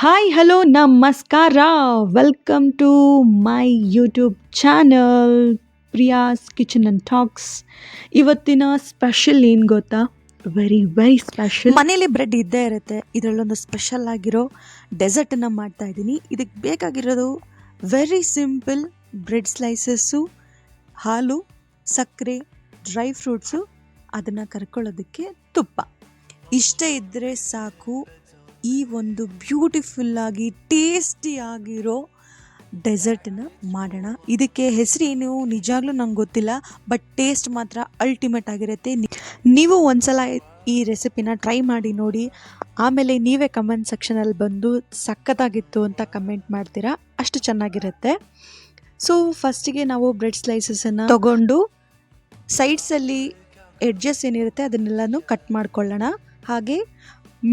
Hi hello ನಮಸ್ಕಾರ welcome to my YouTube channel Priya's kitchen and talks. ಇವತ್ತಿನ special ಏನು ಗೊತ್ತಾ? Very special. ಮನೇಲಿ ಬ್ರೆಡ್ ಇದ್ದೇ ಇರುತ್ತೆ. ಇದರಲ್ಲೊಂದು ಸ್ಪೆಷಲ್ ಆಗಿರೋ ಡೆಸರ್ಟನ್ನು ಮಾಡ್ತಾ ಇದ್ದೀನಿ. ಇದಕ್ಕೆ ಬೇಕಾಗಿರೋದು ವೆರಿ ಸಿಂಪಲ್ ಬ್ರೆಡ್ ಸ್ಲೈಸಸ್ಸು, ಹಾಲು, ಸಕ್ಕರೆ, ಡ್ರೈ ಫ್ರೂಟ್ಸು, ಅದನ್ನು ಕರ್ಕೊಳ್ಳೋದಕ್ಕೆ ತುಪ್ಪ. ಇಷ್ಟೇ ಇದ್ದರೆ ಸಾಕು. ಈ ಒಂದು ಬ್ಯೂಟಿಫುಲ್ ಆಗಿ ಟೇಸ್ಟಿ ಆಗಿರೋ ಡೆಸರ್ಟನ್ನ ಮಾಡೋಣ. ಇದಕ್ಕೆ ಹೆಸರೇನು ನಿಜಾಗ್ಲೂ ನಂಗೆ ಗೊತ್ತಿಲ್ಲ, ಬಟ್ ಟೇಸ್ಟ್ ಮಾತ್ರ ಅಲ್ಟಿಮೇಟ್ ಆಗಿರುತ್ತೆ. ನೀವು ಒಂದ್ಸಲ ಈ ರೆಸಿಪಿನ ಟ್ರೈ ಮಾಡಿ ನೋಡಿ, ಆಮೇಲೆ ನೀವೇ ಕಮೆಂಟ್ ಸೆಕ್ಷನಲ್ಲಿ ಬಂದು ಸಖತ್ತಾಗಿತ್ತು ಅಂತ ಕಮೆಂಟ್ ಮಾಡ್ತೀರಾ. ಅಷ್ಟು ಚೆನ್ನಾಗಿರುತ್ತೆ. ಸೊ ಫಸ್ಟಿಗೆ ನಾವು ಬ್ರೆಡ್ ಸ್ಲೈಸಸನ್ನು ತಗೊಂಡು ಸೈಡ್ಸಲ್ಲಿ ಎಡ್ಜಸ್ ಏನಿರುತ್ತೆ ಅದನ್ನೆಲ್ಲನೂ ಕಟ್ ಮಾಡ್ಕೊಳ್ಳೋಣ. ಹಾಗೆ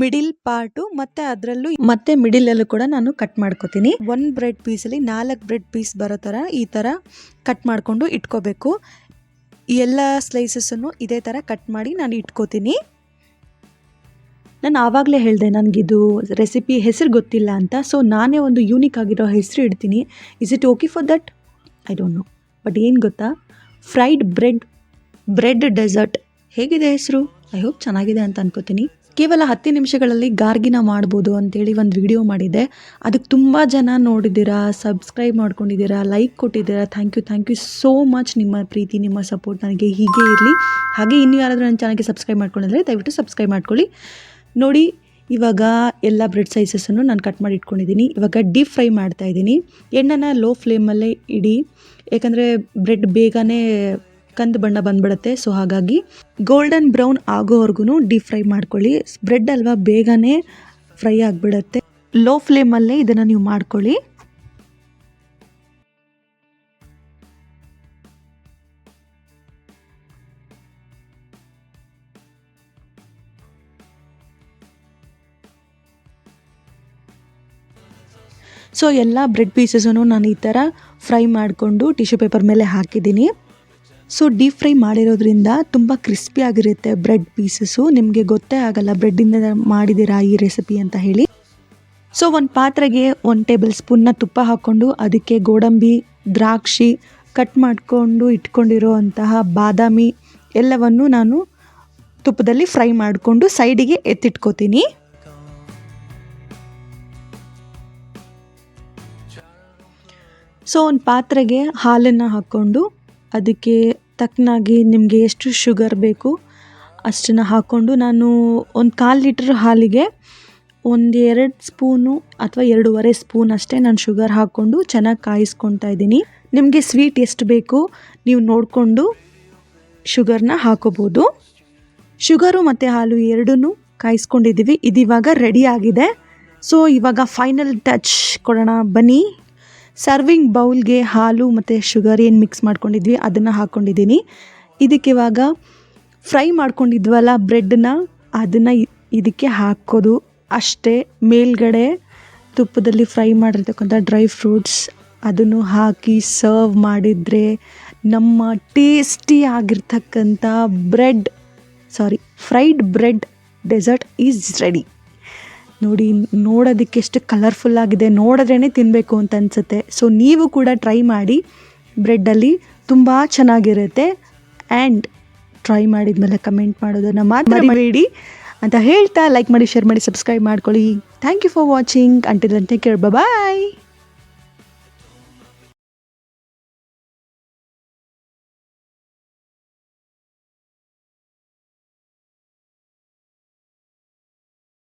ಮಿಡಿಲ್ ಪಾರ್ಟು ಮತ್ತು ಅದರಲ್ಲೂ ಮತ್ತೆ ಮಿಡಿಲಲ್ಲೂ ಕೂಡ ನಾನು ಕಟ್ ಮಾಡ್ಕೋತೀನಿ. ಒಂದು ಬ್ರೆಡ್ ಪೀಸಲ್ಲಿ 4 ಬ್ರೆಡ್ ಪೀಸ್ ಬರೋ ಥರ ಈ ಥರ ಕಟ್ ಮಾಡಿಕೊಂಡು ಇಟ್ಕೋಬೇಕು. ಎಲ್ಲ ಸ್ಲೈಸಸ್ಸನ್ನು ಇದೇ ಥರ ಕಟ್ ಮಾಡಿ ನಾನು ಇಟ್ಕೋತೀನಿ. ನಾನು ಆವಾಗಲೇ ಹೇಳಿದೆ ನನಗಿದು ರೆಸಿಪಿ ಹೆಸರು ಗೊತ್ತಿಲ್ಲ ಅಂತ. ಸೊ ನಾನೇ ಒಂದು ಯೂನಿಕ್ ಆಗಿರೋ ಹೆಸರು ಇಡ್ತೀನಿ. Is it okay for that? I don't know. But ಏನು ಗೊತ್ತಾ, ಫ್ರೈಡ್ ಬ್ರೆಡ್ ಡೆಸರ್ಟ್. ಹೇಗಿದೆ ಹೆಸರು? ಐ ಹೋಪ್ ಚೆನ್ನಾಗಿದೆ ಅಂತ ಅನ್ಕೋತೀನಿ. ಕೇವಲ 10 ನಿಮಿಷಗಳಲ್ಲಿ ಗಾರ್ಗಿನ ಮಾಡ್ಬೋದು ಅಂತೇಳಿ ಒಂದು ವಿಡಿಯೋ ಮಾಡಿದ್ದೆ. ಅದಕ್ಕೆ ತುಂಬ ಜನ ನೋಡಿದ್ದೀರಾ, ಸಬ್ಸ್ಕ್ರೈಬ್ ಮಾಡ್ಕೊಂಡಿದ್ದೀರಾ, ಲೈಕ್ ಕೊಟ್ಟಿದ್ದೀರಾ. Thank you so much. ನಿಮ್ಮ ಪ್ರೀತಿ, ನಿಮ್ಮ ಸಪೋರ್ಟ್ ನನಗೆ ಹೀಗೆ ಇರಲಿ. ಹಾಗೆ ಇನ್ನೂ ಯಾರಾದರೂ ನನ್ನ ಚಾನಲ್ಗೆ ಸಬ್ಸ್ಕ್ರೈಬ್ ಮಾಡ್ಕೊಂಡಿದ್ರೆ ದಯವಿಟ್ಟು ಸಬ್ಸ್ಕ್ರೈಬ್ ಮಾಡ್ಕೊಳ್ಳಿ. ನೋಡಿ, ಇವಾಗ ಎಲ್ಲ ಬ್ರೆಡ್ ಸೈಸಸನ್ನು ನಾನು ಕಟ್ ಮಾಡಿ ಇಟ್ಕೊಂಡಿದ್ದೀನಿ. ಇವಾಗ ಡೀಪ್ ಫ್ರೈ ಮಾಡ್ತಾಯಿದ್ದೀನಿ. ಎಣ್ಣೆನ ಲೋ ಫ್ಲೇಮಲ್ಲೇ ಇಡಿ, ಯಾಕಂದರೆ ಬ್ರೆಡ್ ಬೇಗನೆ ಕಂದು ಬಣ್ಣ ಬಂದ್ಬಿಡುತ್ತೆ. ಸೊ ಹಾಗಾಗಿ ಗೋಲ್ಡನ್ ಬ್ರೌನ್ ಆಗೋವರೆಗೂ ಡೀಪ್ ಫ್ರೈ ಮಾಡ್ಕೊಳ್ಳಿ. ಬ್ರೆಡ್ ಅಲ್ವಾ, ಬೇಗನೆ ಫ್ರೈ ಆಗಿಬಿಡುತ್ತೆ. ಲೋ ಫ್ಲೇಮಲ್ಲೇ ಇದನ್ನು ನೀವು ಮಾಡ್ಕೊಳ್ಳಿ. ಸೊ ಎಲ್ಲ ಬ್ರೆಡ್ ಪೀಸಸನ್ನು ನಾನು ಈ ಥರ ಫ್ರೈ ಮಾಡಿಕೊಂಡು ಟಿಶ್ಯೂ ಪೇಪರ್ ಮೇಲೆ ಹಾಕಿದ್ದೀನಿ. ಸೊ ಡೀಪ್ ಫ್ರೈ ಮಾಡಿರೋದ್ರಿಂದ ತುಂಬ ಕ್ರಿಸ್ಪಿ ಆಗಿರುತ್ತೆ ಬ್ರೆಡ್ ಪೀಸಸ್ಸು. ನಿಮಗೆ ಗೊತ್ತೇ ಆಗಲ್ಲ ಬ್ರೆಡ್ಡಿಂದ ಮಾಡಿದ್ದೀರಾ ಈ ರೆಸಿಪಿ ಅಂತ ಹೇಳಿ. ಸೊ ಒಂದು ಪಾತ್ರೆಗೆ 1 ಟೇಬಲ್ ಸ್ಪೂನ್ನ ತುಪ್ಪ ಹಾಕ್ಕೊಂಡು ಅದಕ್ಕೆ ಗೋಡಂಬಿ, ದ್ರಾಕ್ಷಿ, ಕಟ್ ಮಾಡಿಕೊಂಡು ಇಟ್ಕೊಂಡಿರೋ ಅಂತಹ ಬಾದಾಮಿ ಎಲ್ಲವನ್ನು ನಾನು ತುಪ್ಪದಲ್ಲಿ ಫ್ರೈ ಮಾಡಿಕೊಂಡು ಸೈಡಿಗೆ ಎತ್ತಿಟ್ಕೋತೀನಿ. ಸೊ ಒಂದು ಪಾತ್ರೆಗೆ ಹಾಲನ್ನು ಹಾಕ್ಕೊಂಡು ಅದಕ್ಕೆ ತಕ್ಕನಾಗಿ ನಿಮಗೆ ಎಷ್ಟು ಶುಗರ್ ಬೇಕು ಅಷ್ಟನ್ನು ಹಾಕ್ಕೊಂಡು ನಾನು ಒಂದು 1/4 ಲೀಟ್ರ್ ಹಾಲಿಗೆ 2 ಸ್ಪೂನು ಅಥವಾ 2.5 ಸ್ಪೂನ್ ಅಷ್ಟೇ ನಾನು ಶುಗರ್ ಹಾಕ್ಕೊಂಡು ಚೆನ್ನಾಗಿ ಕಾಯಿಸ್ಕೊತಾ ಇದ್ದೀನಿ. ನಿಮಗೆ ಸ್ವೀಟ್ ಎಷ್ಟು ಬೇಕು ನೀವು ನೋಡಿಕೊಂಡು ಶುಗರ್ನ ಹಾಕೋಬೋದು. ಶುಗರು ಮತ್ತು ಹಾಲು ಎರಡೂ ಕಾಯಿಸ್ಕೊಂಡಿದ್ದೀವಿ. ಇದಿವಾಗ ರೆಡಿ ಆಗಿದೆ. ಸೊ ಇವಾಗ ಫೈನಲ್ ಟಚ್ ಕೊಡೋಣ ಬನ್ನಿ. ಸರ್ವಿಂಗ್ ಬೌಲ್ಗೆ ಹಾಲು ಮತ್ತು ಶುಗರ್ ಏನು ಮಿಕ್ಸ್ ಮಾಡ್ಕೊಂಡಿದ್ವಿ ಅದನ್ನು ಹಾಕ್ಕೊಂಡಿದ್ದೀನಿ. ಇದಕ್ಕೆ ಇವಾಗ ಫ್ರೈ ಮಾಡ್ಕೊಂಡಿದ್ವಲ್ಲ ಬ್ರೆಡ್ನ, ಅದನ್ನು ಇದಕ್ಕೆ ಹಾಕೋದು ಅಷ್ಟೇ. ಮೇಲ್ಗಡೆ ತುಪ್ಪದಲ್ಲಿ ಫ್ರೈ ಮಾಡಿರ್ತಕ್ಕಂಥ ಡ್ರೈ ಫ್ರೂಟ್ಸ್ ಅದನ್ನು ಹಾಕಿ ಸರ್ವ್ ಮಾಡಿದರೆ ನಮ್ಮ ಟೇಸ್ಟಿ ಆಗಿರ್ತಕ್ಕಂಥ fried bread dessert is ready. ನೋಡಿ, ನೋಡೋದಕ್ಕೆ ಎಷ್ಟು ಕಲರ್ಫುಲ್ ಆಗಿದೆ, ನೋಡಿದ್ರೇ ತಿನ್ನಬೇಕು ಅಂತ ಅನಿಸುತ್ತೆ. ಸೊ ನೀವು ಕೂಡ ಟ್ರೈ ಮಾಡಿ, ಬ್ರೆಡ್ಡಲ್ಲಿ ತುಂಬ ಚೆನ್ನಾಗಿರುತ್ತೆ. ಆ್ಯಂಡ್ ಟ್ರೈ ಮಾಡಿದ ಮೇಲೆ ಕಮೆಂಟ್ ಮಾಡೋದನ್ನು ಮರಿಬೇಡಿ ಅಂತ ಹೇಳ್ತಾ, ಲೈಕ್ ಮಾಡಿ, ಶೇರ್ ಮಾಡಿ, ಸಬ್ಸ್ಕ್ರೈಬ್ ಮಾಡ್ಕೊಳ್ಳಿ. Thank you for watching. Until then take care, bye.